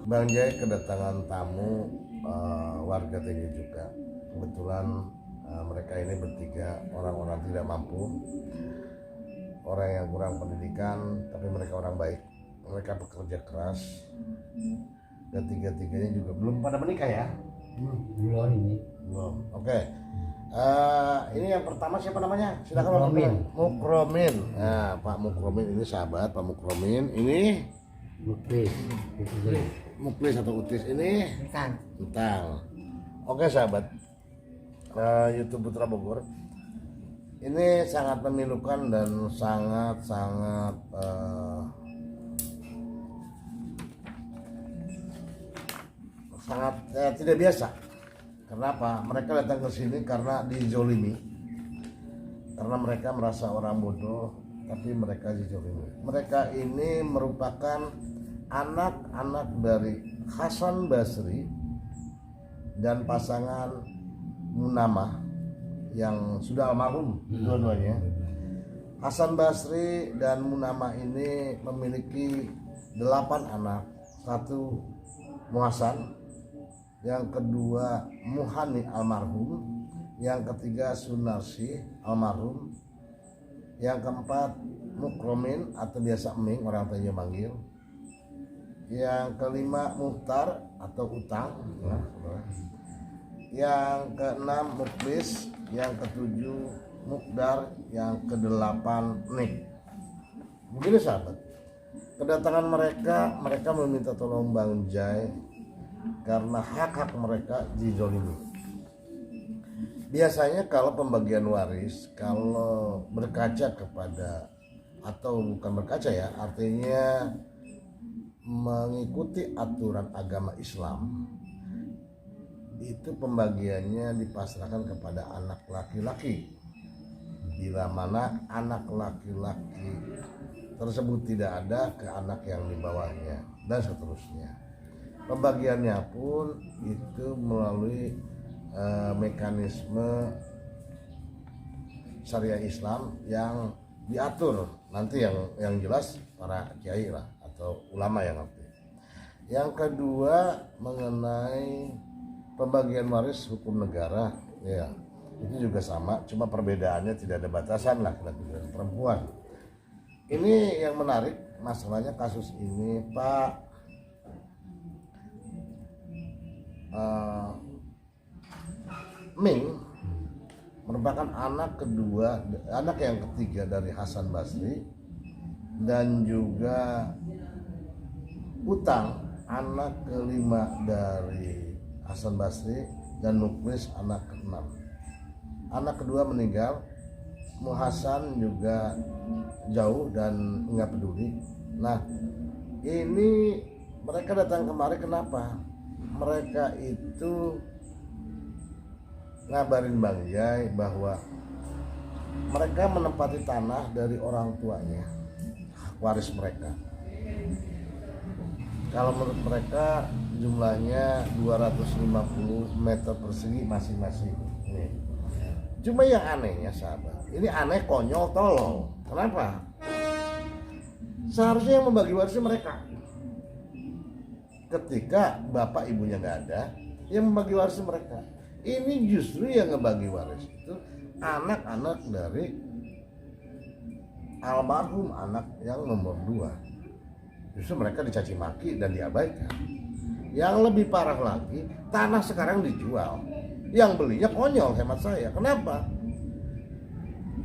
Bang Jai kedatangan tamu warga TG juga. Kebetulan mereka ini bertiga orang-orang tidak mampu, orang yang kurang pendidikan, tapi mereka orang baik. Mereka bekerja keras dan tiga-tiganya juga belum pada menikah ya? Belum ini. Belum. Oke. Ini yang pertama siapa namanya? Silakan Mukromin. Mukromin. Nah, Pak Mukromin ini sahabat Pak Mukromin. Ini Muklis atau Utis ini Utang. Oke sahabat YouTube Putra Bogor, ini sangat memilukan dan sangat tidak biasa. Kenapa? Mereka datang ke sini karena dizolimi, karena mereka merasa orang bodoh, tapi mereka dizolimi. Mereka ini merupakan anak-anak dari Hasan Basri dan pasangan Munamah yang sudah almarhum dua-duanya. Hasan Basri dan Munamah ini memiliki 8 anak. 1 Muhasan, yang kedua Muhani almarhum, yang ketiga Sunarsi almarhum, yang keempat Mukromin atau biasa Ming, orang tuanya manggil, yang kelima Muhtar atau Utang, yang keenam Muklis, yang ketujuh Mukdar, yang kedelapan Nik. Begini sahabat, kedatangan mereka meminta tolong Bang Jai karena hak-hak mereka dizolimi. Biasanya kalau pembagian waris, kalau berkaca kepada, atau bukan berkaca ya, artinya mengikuti aturan agama Islam, itu pembagiannya dipasrahkan kepada anak laki-laki. Bila mana anak laki-laki tersebut tidak ada, ke anak yang di bawahnya, dan seterusnya. Pembagiannya pun itu melalui mekanisme syariah Islam yang diatur, nanti yang jelas para kiai lah atau ulama yang ngerti. Yang kedua mengenai pembagian waris hukum negara, ya itu juga sama, cuma perbedaannya tidak ada batasan laki-laki dan perempuan. Ini yang menarik masalahnya kasus ini, Pak Ming merupakan anak yang ketiga dari Hasan Basri, dan juga Utang anak kelima dari Hasan Basri, dan Muklis anak ke-6. Anak kedua meninggal, Muhasan juga jauh dan nggak peduli. Nah, ini mereka datang kemari kenapa? Mereka itu ngabarin Bang Jai bahwa mereka menempati tanah dari orang tuanya, waris mereka. Kalau menurut mereka jumlahnya 250 meter persegi masing-masing. Nih. Cuma yang anehnya sahabat, ini aneh, konyol, tolol. Kenapa? Seharusnya yang membagi warisnya mereka. Ketika bapak ibunya nggak ada, yang membagi waris mereka. Ini justru yang ngebagi waris itu anak-anak dari almarhum, anak yang nomor 2. Justru mereka dicaci maki dan diabaikan. Yang lebih parah lagi, tanah sekarang dijual. Yang belinya konyol hemat saya. Kenapa?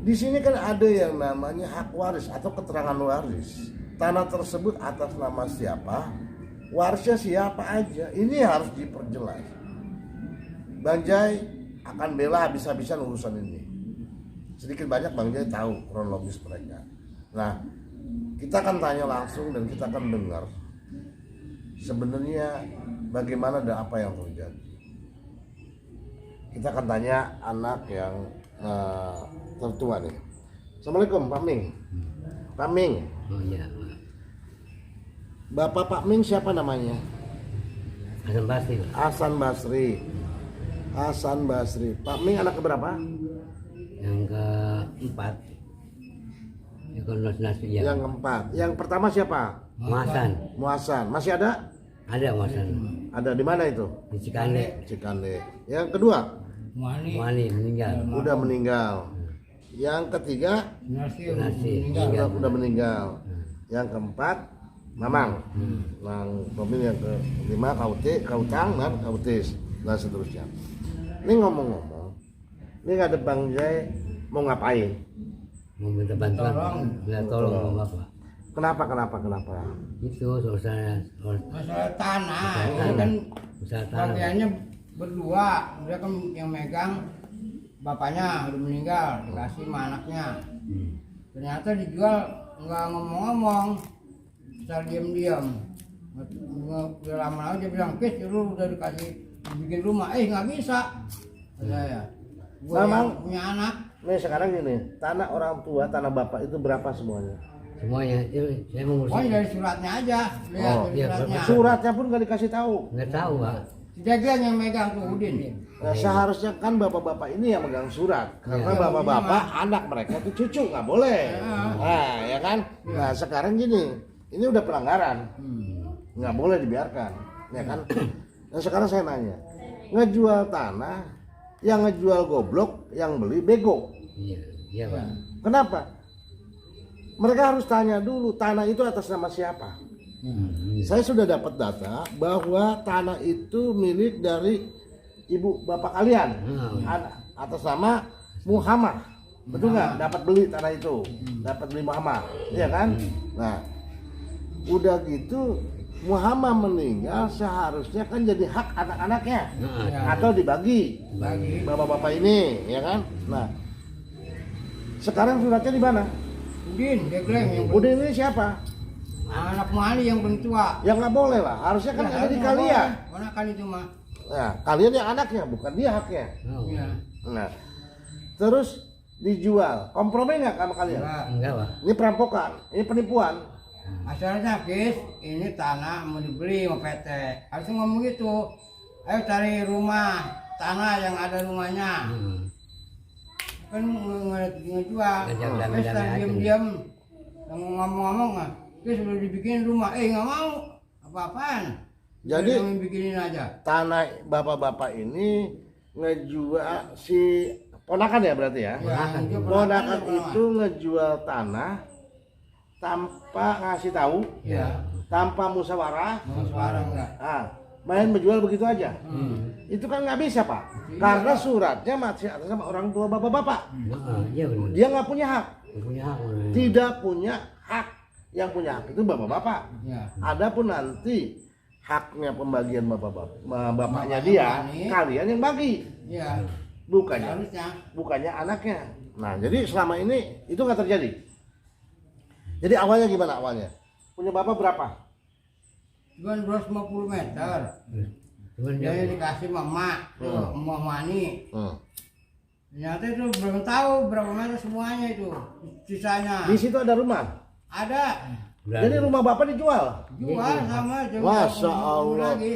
Di sini kan ada yang namanya hak waris atau keterangan waris. Tanah tersebut atas nama siapa, warisnya siapa aja. Ini harus diperjelas. Bang Jai akan bela habis-habisan urusan ini. Sedikit banyak Bang Jai tahu kronologis mereka. Nah, kita akan tanya langsung dan kita akan dengar sebenarnya bagaimana dan apa yang terjadi. Kita akan tanya anak yang tertua nih. Assalamualaikum Pak Ming. Pak Ming. Oh iya. Bapak Pak Ming siapa namanya? Hasan Basri. Hasan Basri. Hasan Basri. Pak Ming anak keberapa? Yang keempat. Yang keempat. Yang keempat. Yang pertama siapa? Muhasan. Muhasan. Masih ada? Ada Masan. Ada di mana itu? Di Cikande. Cikande. Yang kedua Muani meninggal. udah meninggal. Yang ketiga Nasi udah meninggal. Yang keempat Mamang. Nah, kemudian yang kelima Kautang dan Kautis dan seterusnya. Ini ngomong-ngomong, ini nggak ada Bang Jai mau ngapain? Mau minta bantuan. Minta tolong sama Bapak. Kenapa? Itu soalnya Masalah tanah, ini tanah. kan usaha tanah. bagiannya berdua, dia kan yang megang bapaknya udah meninggal, dikasih sama anaknya. Ternyata dijual nggak ngomong-ngomong, asal diam-diam. Udah lama-lama dia bilang, "Kis, lu udah dikasih bikin rumah, nggak bisa." Saya, gua Memang yang punya anak, nih sekarang gini, tanah orang tua, tanah bapak itu berapa semuanya? Semuanya itu saya mengurus. pokoknya dari suratnya aja, lihat Oh, dari iya, suratnya. Suratnya pun nggak dikasih tahu. Nggak tahu Pak. Dia yang megang tuh Udin. Nah, seharusnya kan bapak-bapak ini yang megang surat, karena Iya. bapak-bapak anak mereka itu cucu nggak boleh. Iya. Nah, ya kan? Nah, sekarang gini, ini udah pelanggaran, nggak boleh dibiarkan, ya kan? Nah, sekarang saya nanya, ngejual tanah, yang ngejual goblok, yang beli bego. Iya Pak. Kenapa? Mereka harus tanya dulu tanah itu atas nama siapa. Saya sudah dapat data bahwa tanah itu milik dari ibu bapak kalian atas nama Muhammad. Betul nggak? Dapat beli tanah itu, dapat beli Muhammad, ya kan? Nah, udah gitu Muhammad meninggal seharusnya kan jadi hak anak-anaknya atau dibagi Bagi. bapak-bapak ini, ya kan? Nah, sekarang suratnya di mana? Udin, dia klaim yang Udah ini siapa? anak Mali yang paling tua. Ya nggak boleh lah, harusnya kan ada di kalian. Mana kali itu mah? Nah, kalian yang anaknya, bukan dia haknya. Iya. Nah, terus dijual, kompromi nggak sama kalian? Enggak Pak. Ini perampokan, ini penipuan. Asalnya Kis, ini tanah mau dibeli sama PT. Harus ngomong gitu. Ayo cari rumah, tanah yang ada rumahnya. Kan ngejual. Terus diam-diam ngomong-ngomong nggak? Kis udah dibikin rumah, nggak mau. Apa-apaan? Jadi Yang bikinin aja. tanah bapak-bapak ini ngejual si ponakan ya berarti ya? Ponakan itu ngejual tanah tanpa ngasih tahu, Iya. tanpa musyawarah. Mau suara enggak? Main menjual begitu aja. Itu kan nggak bisa Pak, karena suratnya masih atas sama orang tua bapak-bapak. Iya benar. Dia nggak punya hak, Punya hak. tidak punya hak. Yang punya hak itu bapak-bapak. Iya. Adapun nanti haknya pembagian bapaknya Bapaknya dia, bagi. kalian yang bagi, Iya. bukannya Harusnya. anaknya. Nah, jadi selama ini itu nggak terjadi. Jadi awalnya gimana awalnya? Punya bapak berapa? Cuma 250 meter. Cuman Dia dia dikasih mama, tuh, Mbak Mani. Hmm. Ternyata itu belum tahu berapa meter semuanya itu. Sisanya. Di situ ada rumah. Ada. Jadi rumah bapak dijual. Jual sama jam Masya 20 Allah. lagi.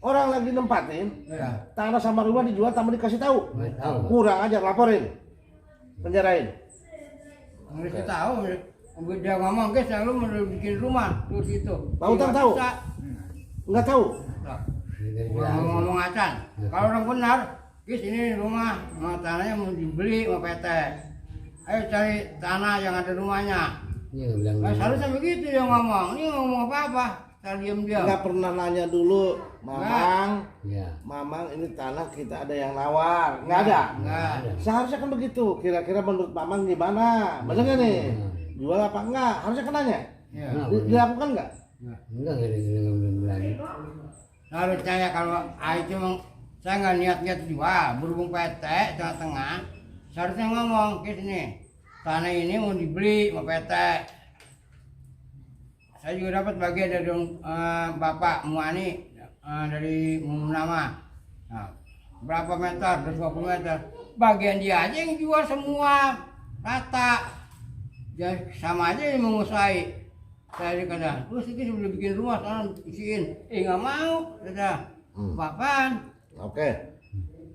Orang lagi nempatin, Iya. tanah sama rumah dijual tanpa dikasih tahu. nggak tahu. Kurang aja, laporin, penjarain. Nggak tahu. Dia ngomong, guys, lu mau bikin rumah tuh situ. Pak Utang tahu? Bisa. Nggak tahu. Ngomong acan. Kalau orang benar, guys ini rumah, tanahnya mau dibeli sama PT. Ayo cari tanah yang ada rumahnya. Iya bilang. Nah, seharusnya begitu dia ngomong. Ini ngomong apa-apa. Saya diam-diam. Nggak pernah nanya dulu, Mamang, Iya. Mamang ini tanah kita ada yang nawar. Nggak ada. Enggak. Seharusnya kan begitu. Kira-kira menurut Mamang gimana? Bener nggak nih? Jual apa enggak? Harusnya kan nanya. Iya. Dilakukan nggak? Enggak bilang. Harusnya ya kalau itu saya nggak niat-niat jual, berhubung PT tengah-tengah, seharusnya ngomong ke sini, tanah ini mau dibeli sama PT. Saya juga dapat bagian dari Bapak Muani dari Nama. Nah, berapa meter? 220 meter. Bagian dia aja yang jual semua rata. Ya sama aja yang menguasai. Saya dikata, terus ini sudah bikin rumah sana isiin. Nggak mau, kata. Apaan? Oke.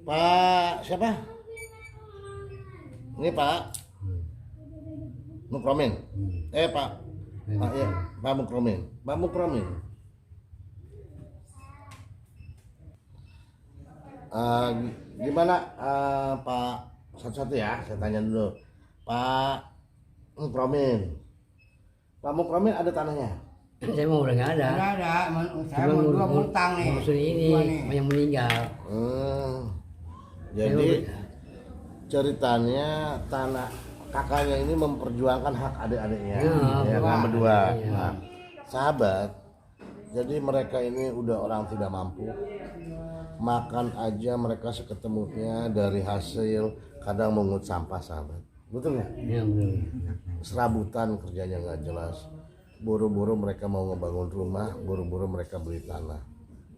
Pak siapa? Ini Pak Mukromin. Pak ya, Pak Mukromin. Pak Mukromin. Gimana Pak, satu-satu ya, saya tanya dulu. Pak Mukromin. Pak Mukromin ada tanahnya? Saya mau udah nggak ada. Nggak ada, saya Cuma mau dua ngutang nih. ngurusin ini Dua nih. yang meninggal. Jadi ceritanya tanah kakaknya ini memperjuangkan hak adik-adiknya, ya kan berdua. Iya. Nah, sahabat, jadi mereka ini udah orang tidak mampu, makan aja mereka seketemunya dari hasil kadang mengut sampah, sahabat, betul nggak? Iya betul. Serabutan kerjanya nggak jelas, buru-buru mereka mau ngebangun rumah, buru-buru mereka beli tanah.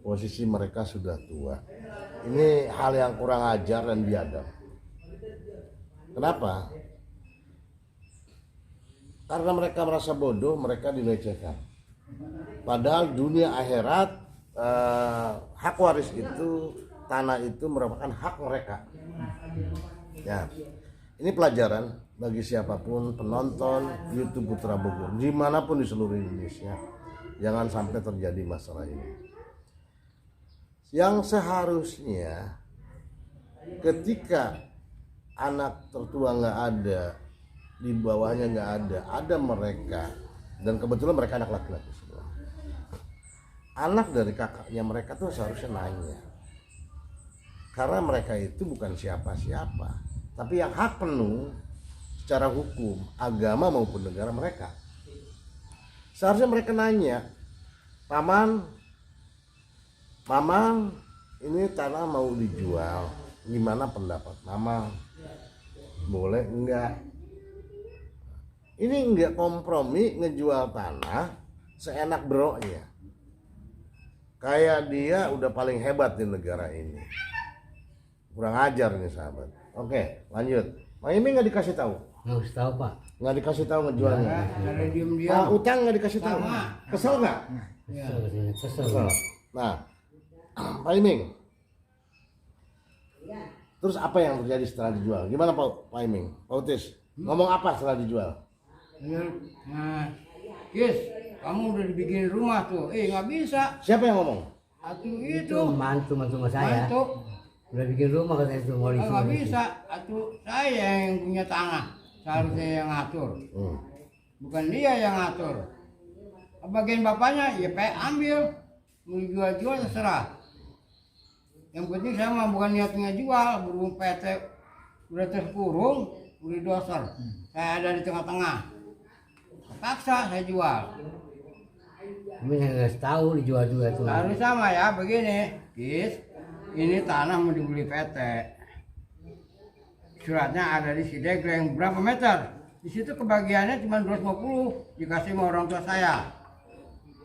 Posisi mereka sudah tua. Ini hal yang kurang ajar dan biadab. Kenapa? Karena mereka merasa bodoh, mereka dilecehkan. Padahal dunia akhirat hak waris itu, tanah itu merupakan hak mereka. Ya, ini pelajaran bagi siapapun penonton YouTube Putra Bogor, dimanapun di seluruh Indonesia, jangan sampai terjadi masalah ini. Yang seharusnya ketika anak tertua nggak ada, di bawahnya nggak ada mereka, dan kebetulan mereka anak laki-laki semua. Anak dari kakaknya mereka tuh seharusnya nanya, karena mereka itu bukan siapa-siapa, tapi yang hak penuh secara hukum, agama maupun negara mereka. Seharusnya mereka nanya, Paman, ini tanah mau dijual, gimana pendapat Mama? Boleh enggak? Ini enggak kompromi ngejual tanah seenak broknya. Kayak dia udah paling hebat di negara ini. Kurang ajar nih sahabat. Oke, lanjut. Pak Imi nggak dikasih tahu? Nggak usah tahu Pak. Nggak dikasih tahu ngejualnya. Dari diem-diem. Pak Utang nggak dikasih tahu. Kesel nggak? Ya. Kesel. Kesel. Nah, Pak Iming. Terus apa yang terjadi setelah dijual? Gimana Pak Iming? Pak Utis, ngomong apa setelah dijual? Nah, Kis, kamu udah dibikin rumah tuh. Nggak bisa. Siapa yang ngomong? Atuh Itu itu. mantu saya. Mantu. Udah bikin rumah katanya itu mau Nggak bisa. Atuh saya yang punya tanah. Seharusnya yang ngatur. Bukan dia yang ngatur. Bagian bapaknya, ya ambil. Mau jual-jual terserah. Yang penting saya mah bukan niatnya jual, berhubung PT udah terkurung, udah doser. Saya ada di tengah-tengah. Terpaksa saya jual. Tapi saya nggak tahu dijual juga tuh. Harus sama ya, begini, Kis. Ini tanah mau dibeli PT. Suratnya ada di Sidegleng, berapa meter? Di situ kebagiannya cuma 250, dikasih sama orang tua saya.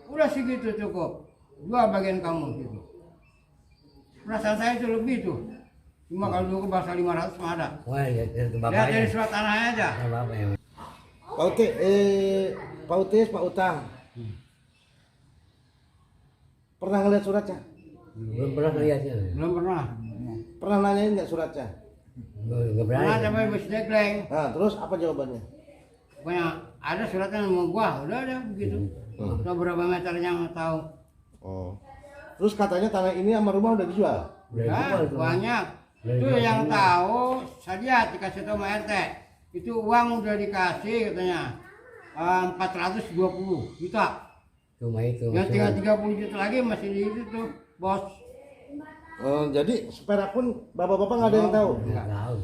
Udah segitu cukup. Dua bagian kamu gitu. Perasaan saya itu lebih tuh. Cuma kalau dulu ke bahasa 500 mah ada. Wah, lihat Lihat bapaknya. dari surat tanahnya aja. Ya, bapaknya. Pak Utis, Pak Utang. Pernah ngeliat suratnya? Belum pernah lihatnya. Belum pernah. Pernah nanyain nggak suratnya? Nggak Pernah berani. sampai bus dekleng. Nah, terus apa jawabannya? Pokoknya ada suratnya sama gua, udah ada begitu. Udah berapa meternya nggak tahu. Oh. Terus katanya tanah ini sama rumah udah dijual? Udah Ya, dijual tuh. banyak. Udah Itu dijual yang semua. tahu saja dikasih tahu sama RT. Itu uang udah dikasih katanya 420 juta. Cuma itu. Yang tinggal maksudnya. 30 juta lagi masih di itu tuh, bos. Jadi seperak pun bapak-bapak nggak ada yang tahu. Nggak tahu.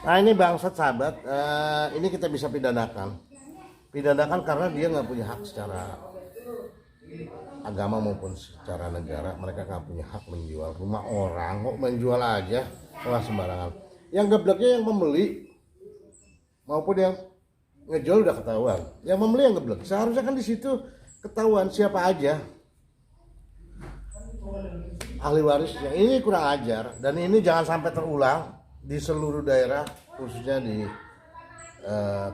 Nah ini bangsat sahabat, ini kita bisa pidanakan. Pidanakan karena dia nggak punya hak secara agama maupun secara negara. Mereka nggak punya hak menjual rumah orang, kok menjual aja, malah sembarangan. Yang gebleknya yang membeli maupun yang ngejual udah ketahuan. Yang membeli yang geblek. Seharusnya kan di situ ketahuan siapa aja ahli warisnya. Ini kurang ajar dan ini jangan sampai terulang di seluruh daerah, khususnya di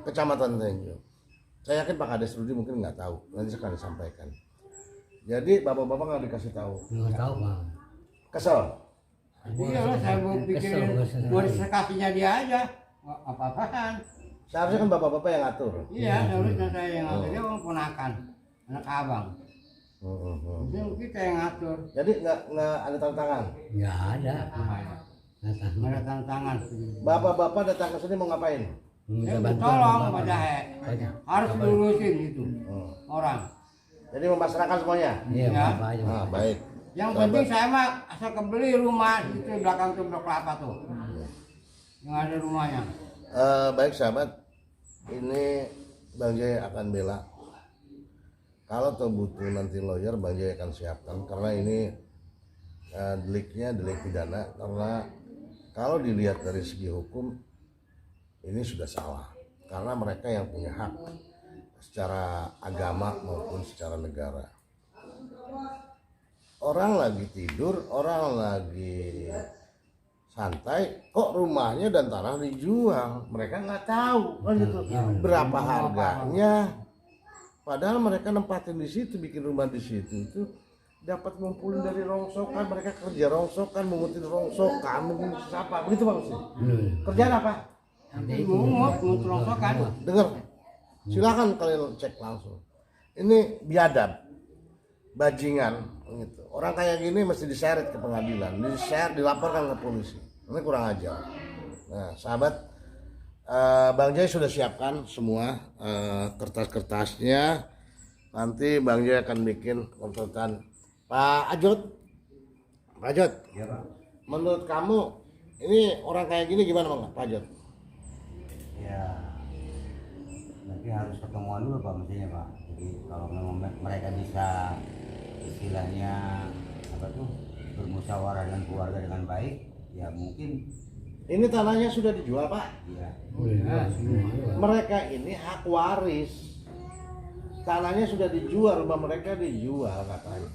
Kecamatan Tenjo. Saya yakin Pak Kades Rudi mungkin nggak tahu, nanti akan disampaikan. Jadi bapak-bapak nggak dikasih tahu. Nggak tahu Pak. Kesel. Iya lah, saya mau pikirin modifikasinya dia aja. Apa-apaan. Seharusnya kan bapak-bapak yang ngatur. Iya, seharusnya saya yang ngatur, dia orang ponakan, anak abang. Itu kita yang ngatur. Jadi nggak ada tantangan. Nggak ada. Nggak ada tantangan. Bapak-bapak datang ke sini mau ngapain? Minta Ya, bantuan tolong Bapak. Pak Jahe. Banyak. Harus dilurusin itu orang. Jadi memasrahkan semuanya. Iya, Ya. Bapak aja. Nah, baik. Yang penting saya mah asal kebeli rumah itu belakang tuh blok kelapa tuh. Yang ada rumahnya. Baik sahabat, ini Bang Jaya akan bela. Kalau tuh butuh nanti lawyer, Bang Jaya akan siapkan karena ini deliknya delik pidana. Karena kalau dilihat dari segi hukum ini sudah salah karena mereka yang punya hak secara agama maupun secara negara. Orang lagi tidur, orang lagi santai, kok rumahnya dan tanah dijual, mereka nggak tahu kan gitu berapa harganya. Padahal mereka nempatin di situ, bikin rumah di situ itu dapat ngumpulin dari rongsokan, mereka kerja rongsokan, mengutin rongsokan, mungkin siapa, begitu Bang sih. Kerjaan apa? Mungut rongsokan. Dengar, silakan kalian cek langsung. Ini biadab, bajingan, gitu. Orang kayak gini mesti diseret ke pengadilan, dilaporkan ke polisi. Ini kurang ajar. Nah, sahabat, Bang Jaya sudah siapkan semua kertas-kertasnya. Nanti Bang Jaya akan bikin konsultan. Pak Ajot, Pak Ajot, Ya Pak. menurut kamu ini orang kayak gini gimana Bang Pak Ajot? Ya, nanti harus ketemuan dulu Pak mestinya Pak. Jadi kalau memang mereka bisa istilahnya apa tuh bermusyawarah dengan keluarga dengan baik, ya mungkin Ini tanahnya sudah dijual Pak. ya. Mereka ini hak waris. Tanahnya sudah dijual, rumah mereka dijual katanya.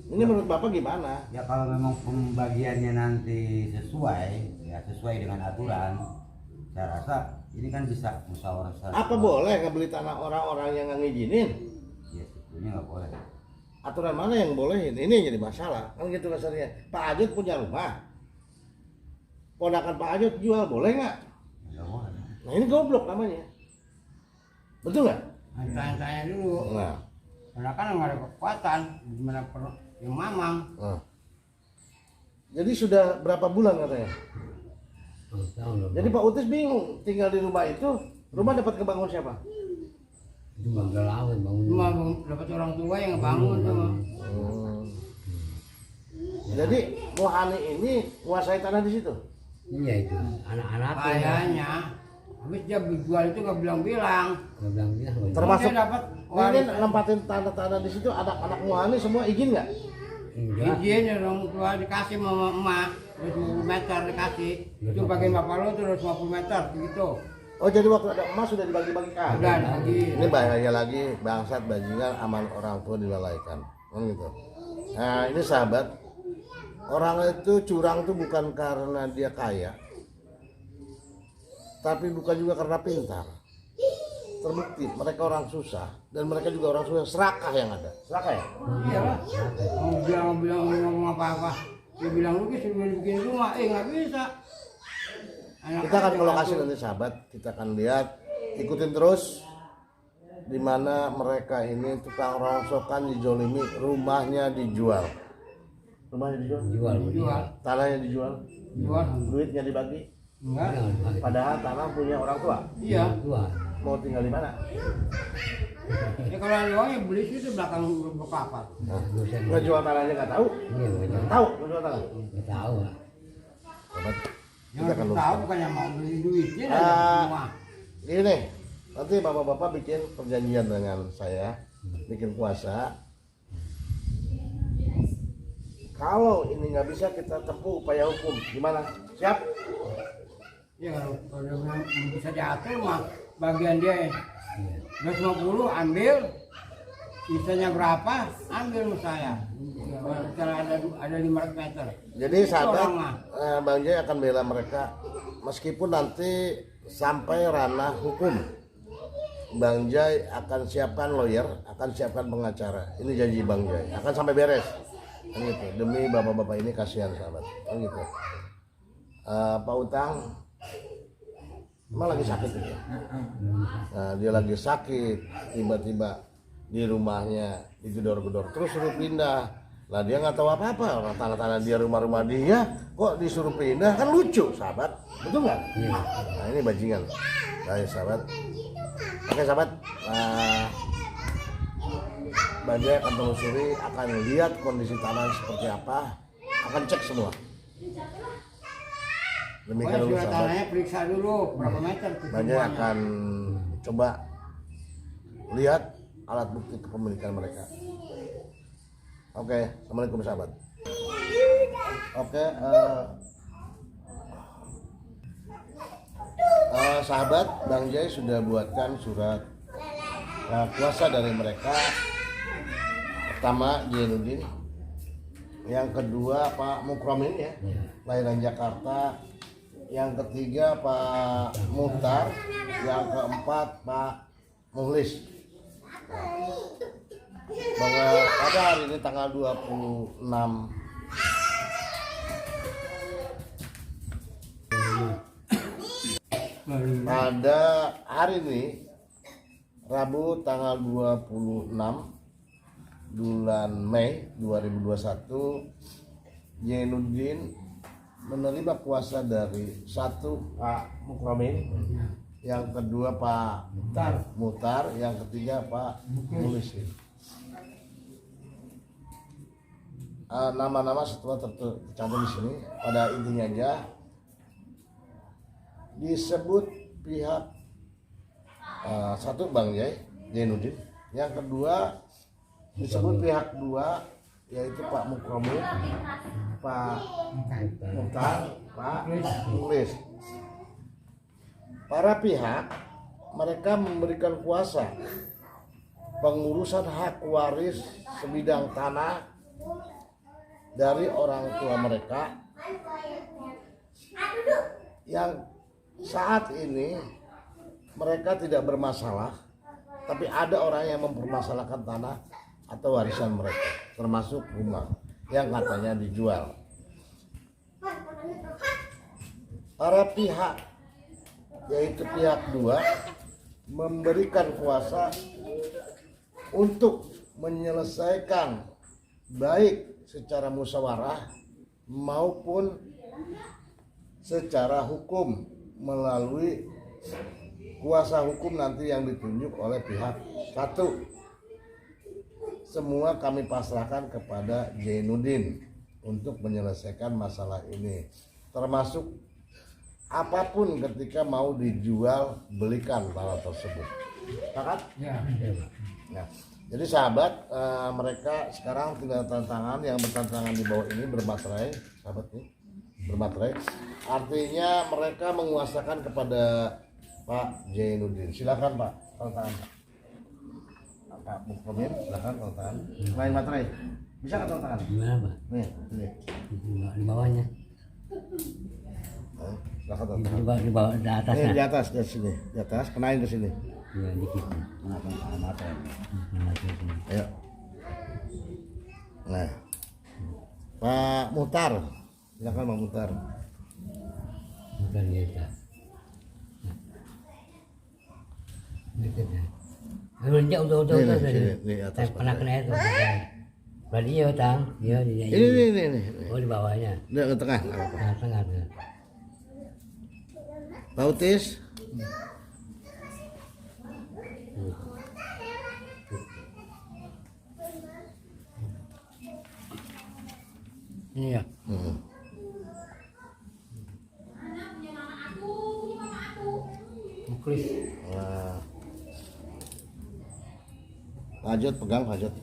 Ini menurut Bapak gimana? Ya kalau memang pembagiannya nanti sesuai, ya sesuai dengan aturan, saya rasa ini kan bisa musyawarah secara Apa boleh ngebeli tanah orang-orang yang nggak ngizinin? Ya sebetulnya nggak boleh. Aturan mana yang bolehin? Ini yang jadi masalah. Kan gitu kasarnya. Pak Ajut punya rumah. Ponakan Pak Ajut jual, boleh nggak? Nggak boleh. Nah ini goblok namanya. Betul nggak? Tanya-tanya dulu. Nah, Karena kan nggak ada kekuatan. Gimana yang mamang. nah. Jadi sudah berapa bulan katanya? Jadi Pak Utis bingung tinggal di rumah itu. Rumah dapat kebangun siapa? Itu Bang Gelawan bangun. Cuma dapat orang tua yang ngebangun tuh. Jadi Mohani ini menguasai tanah di situ. Iya itu anak-anaknya. Kayaknya. Habis dia jual itu nggak bilang-bilang. Nggak bilang dia. Termasuk Dia dapat ini nempatin tanah-tanah di situ, anak-anak Mohani semua izin nggak? Enggak. izin ya orang tua dikasih sama emak 20 meter dikasih. Itu bagian bapak lo tuh 50 meter gitu. Oh jadi waktu ada emas sudah dibagi-bagikan. Udah lagi. Ini bahaya lagi bangsat bajingan aman orang tua dilalaikan. Kan gitu. Nah ini sahabat, orang itu curang tuh bukan karena dia kaya, tapi bukan juga karena pintar. Terbukti mereka orang susah dan mereka juga orang susah, serakah yang ada. Serakah ya? Iya lah. Mau bilang ngomong apa-apa. Dia bilang lu suruh bikin rumah, nggak bisa. Kita akan ke lokasi nanti sahabat, kita akan lihat, ikutin terus di mana mereka ini tukang rongsokan dijolimi, rumahnya dijual. Rumahnya dijual, Jual. tanahnya dijual, Jual. duitnya dibagi. Enggak. Padahal tanah punya orang tua. Iya. Tua. Mau tinggal di mana? Ya kalau ada orang yang beli situ belakang berapa? Nah, ngejual tanahnya nggak tahu. Iya benar. Tahu ngejual tanah. Nggak tahu lah. Sahabat, Yang kita akan tahu luruskan. bukannya mau beli duitnya Ah. aja semua. Ini nanti bapak-bapak bikin perjanjian dengan saya, bikin kuasa. Kalau ini nggak bisa kita tempuh upaya hukum, gimana? Siap? Ya kalau dia bilang bisa diatur mah bagian dia 250 ambil, sisanya berapa ambil sama saya. Kalau ada 500 meter. Jadi sahabat, Orang mah. Bang Jaya akan bela mereka meskipun nanti sampai ranah hukum. Bang Jaya akan siapkan lawyer, akan siapkan pengacara. Ini janji Bang Jaya, akan sampai beres. Kan gitu. Demi bapak-bapak ini kasihan sahabat. Kan gitu. Pak Utang emang lagi sakit ya? Nah, dia lagi sakit, tiba-tiba di rumahnya digedor-gedor terus suruh pindah. Lah dia nggak tahu apa-apa, orang tanah-tanah dia, rumah-rumah dia kok disuruh pindah, kan lucu sahabat, betul nggak? Iya. Nah ini bajingan. Nah sahabat, oke sahabat, Bajai akan telusuri, akan lihat kondisi tanah seperti apa, akan cek semua. Demikian dulu Sudah sahabat. tanahnya periksa dulu berapa meter Bajai keseluruhannya. akan coba lihat alat bukti kepemilikan mereka. Oke, assalamualaikum sahabat. Oke, sahabat, Bang Jai sudah buatkan surat kuasa dari mereka. Pertama Jainuddin, yang kedua Pak Mukromin ya, lahiran Jakarta, yang ketiga Pak Muhtar, yang keempat Pak Muhlis. Bahwa pada hari ini tanggal 26 pada hari ini Rabu tanggal 26 bulan Mei 2021, Jainuddin menerima kuasa dari satu Pak Mukromin, yang kedua Pak Muhtar, yang ketiga Pak Muhlis. Nama-nama setelah tercantum di sini, pada intinya aja disebut pihak satu Bang Jainuddin, yang kedua disebut pihak dua yaitu Pak Mukromin, Pak Muhtar, Pak Muhlis. Para pihak mereka memberikan kuasa pengurusan hak waris sebidang tanah dari orang tua mereka yang saat ini mereka tidak bermasalah, tapi ada orang yang mempermasalahkan tanah atau warisan mereka, termasuk rumah yang katanya dijual. Para pihak, yaitu pihak dua, memberikan kuasa untuk menyelesaikan baik secara musyawarah maupun secara hukum melalui kuasa hukum nanti yang ditunjuk oleh pihak satu. Semua kami pasrahkan kepada Jainuddin untuk menyelesaikan masalah ini, termasuk apapun ketika mau dijual belikan tanah tersebut. Sepakat? Ya. Nah, jadi sahabat, mereka sekarang tinggal tantangan, yang bertantangan di bawah ini bermaterai, sahabat nih, bermaterai. Artinya mereka menguasakan kepada Pak Jainuddin. Silakan Pak, tantangan Pak. Pak Mukromin, silakan tantangan. Main materai, bisa nggak tantangan? Gimana Pak? Nih, ini. Di bawahnya. Silakan tantangan. Di bawah di atasnya. Di atas, di sini, di atas, kenain ke sini. Iya dikit. Nah, tantangan materai. Nah, sini. Ayo. Nah, Pak Muhtar, silakan Pak Muhtar. Bukan gitu. Dikit ya. Udah Nih, tadi. di atas. Pernah kena itu. Berarti ya Tang, iya di Ini. Oh di bawahnya. Udah ke tengah. nggak apa-apa. Nah, tengah tuh. Pak Utis. Ini ya. Muklis. Nah. Lanjut, pegang lanjut.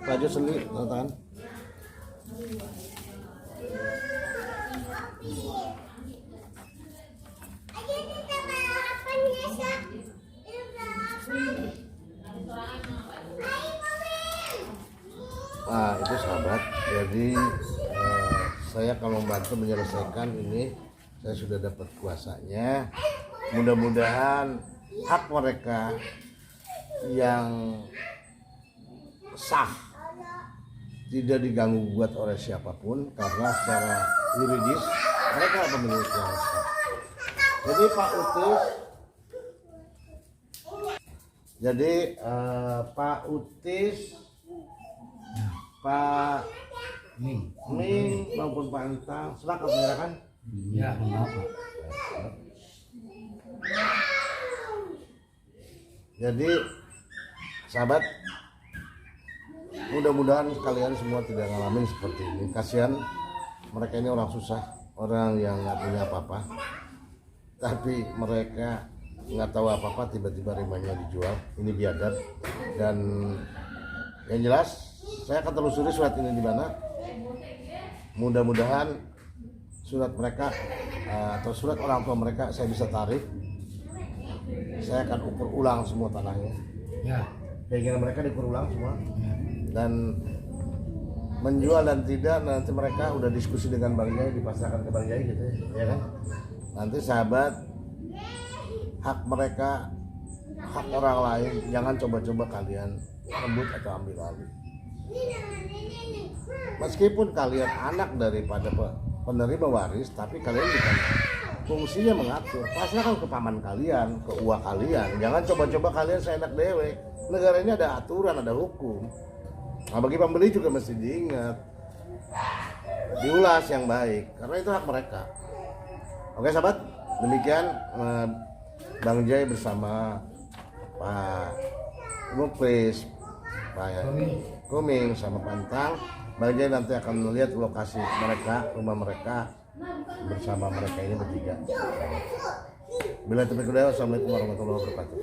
Lanjut sendiri, tangan. Nah itu sahabat, jadi saya kalau membantu menyelesaikan ini, saya sudah dapat kuasanya. Mudah-mudahan hak mereka yang sah tidak diganggu gugat oleh siapapun, karena secara yuridis, mereka pemilik yang sah. Jadi Pak Utis, Pak Utis, Pak Ming. maupun Pak Antang sepakat menyerahkan. Ya. Jadi sahabat, mudah-mudahan kalian semua tidak ngalamin seperti ini. Kasihan mereka ini orang susah, orang yang nggak punya apa-apa, tapi mereka nggak tahu apa-apa, tiba-tiba rimanya dijual. Ini biadab. Dan yang jelas saya akan telusuri surat ini di mana. Mudah-mudahan surat mereka atau surat orang tua mereka saya bisa tarik. Saya akan ukur ulang semua tanahnya. Ya. Keinginan mereka diukur ulang semua. Ya. Dan menjual dan tidak nanti mereka udah diskusi dengan Bang Jai, dipasrahkan ke Bang Jai gitu ya kan. Nanti sahabat, hak mereka, hak orang lain, jangan coba-coba kalian rebut atau ambil alih. Meskipun kalian anak daripada penerima waris, tapi kalian bukan fungsinya mengatur. Pasrahkan ke paman kalian, ke uwa kalian. Jangan coba-coba kalian seenak dewe. Negara ini ada aturan, ada hukum. Nah, bagi pembeli juga mesti diingat, diulas yang baik, karena itu hak mereka. Oke sahabat, demikian Bang Jai bersama Pak Muklis, Pak Kuming sama Pantang. Bang Jai nanti akan melihat lokasi mereka, rumah mereka bersama mereka ini bertiga. Bila taufiq hidayah, wassalamualaikum warahmatullahi wabarakatuh.